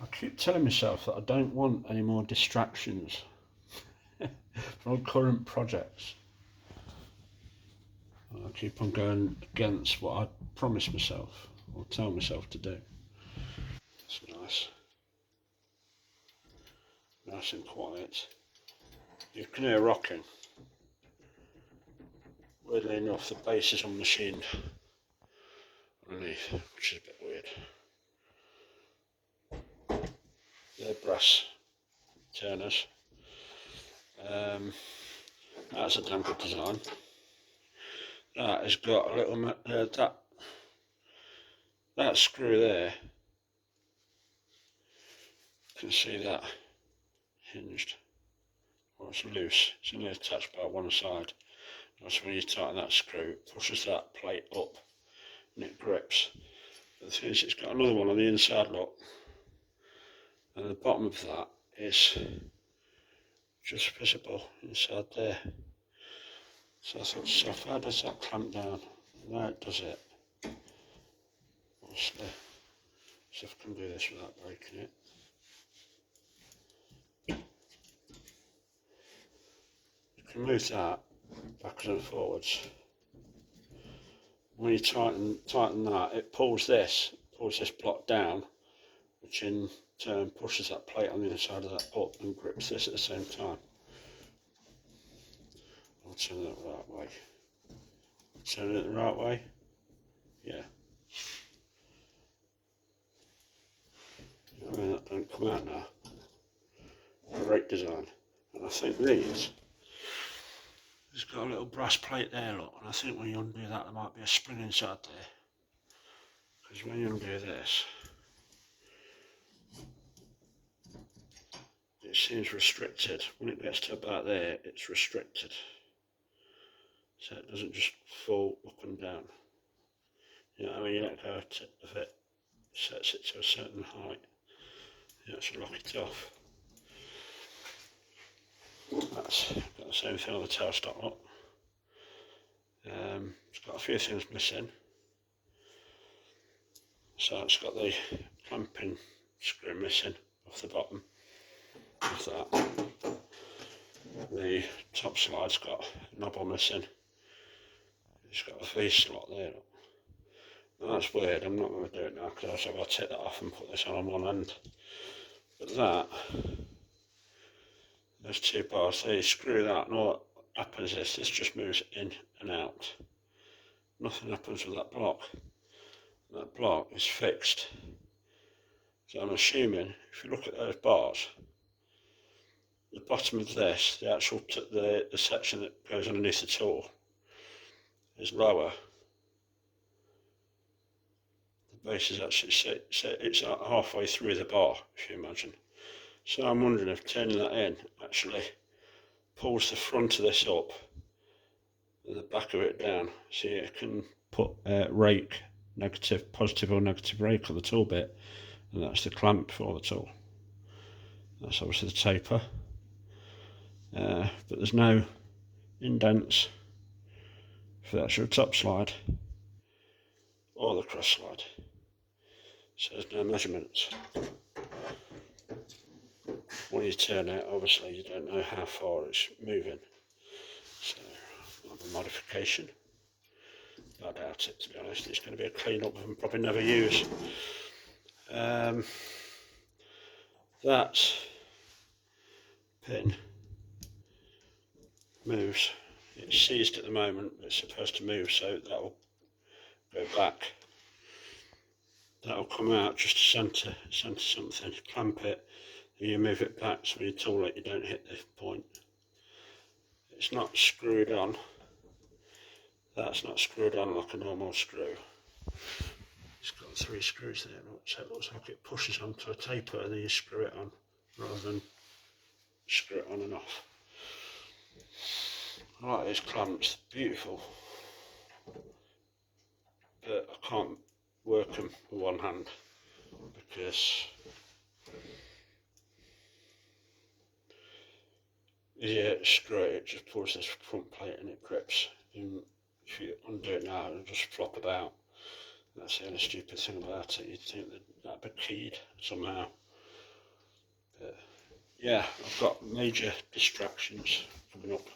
I keep telling myself that I don't want any more distractions from current projects. I keep on going against what I promise myself or tell myself to do. It's nice. Nice and quiet. You can hear rocking. Weirdly enough, the bass is unmachined underneath, which is a bit weird. They're brass turners. That's a damn good design. That has got a little that screw there. You can see that hinged. Well, it's loose. It's only attached by one side. That's when you tighten that screw, it pushes that plate up and it grips. But the thing is, it's got another one on the inside lock, and the bottom of that is just visible inside there. So I thought to myself, how does that clamp down? Now it does it. Obviously, see if I can do this without breaking it. You can move that backwards and forwards. When you tighten that, it pulls this block down, which in turn pushes that plate on the inside of that up and grips this at the same time. I'll turn it the right way. Turn it the right way? Yeah. I mean, that don't come out now. Great design. And I think these, it's got a little brass plate there, look, and I think when you undo that, there might be a spring inside there. Because when you undo this, it seems restricted. When it gets to about there, it's restricted. So it doesn't just fall up and down. You know, when you let go of it, sets it to a certain height. You actually lock it off. That's got the same thing on the tailstock lock. It's got a few things missing. So it's got the clamping screw missing off the bottom of that. The top slide's got a knob missing. It's got a V slot there. Now that's weird, I'm not going to do it now because I've got to take that off and put this on one end. But that, those two bars, they screw that, and all that happens is this just moves in and out. Nothing happens with that block. That block is fixed. So I'm assuming, if you look at those bars, the bottom of this, the actual the section that goes underneath the tool, is lower. The base is actually it's halfway through the bar, if you imagine. So I'm wondering if turning that in actually pulls the front of this up and the back of it down, so you can put rake, positive or negative rake on the tool bit, and that's the clamp for the tool. That's obviously the taper, but there's no indents for the actual top slide or the cross slide, so there's no measurements. When you turn it, obviously you don't know how far it's moving, so a modification. I doubt it, to be honest. It's going to be a clean up and probably never use. That pin moves. It's seized at the moment, but it's supposed to move, so that will go back. That will come out just to centre something, clamp it, and you move it back so when you tool it you don't hit the point. It's not screwed on. That's not screwed on like a normal screw. It's got 3 screws there, so it looks like it pushes onto a taper and then you screw it on, rather than screw it on and off. I like these clamps, beautiful, but I can't work them with one hand because you screw it, it just pulls this front plate and it grips. And if you undo it now, it'll just flop about. That's the only stupid thing about it. You'd think that that'd be keyed somehow. yeah, I've got major distractions coming up.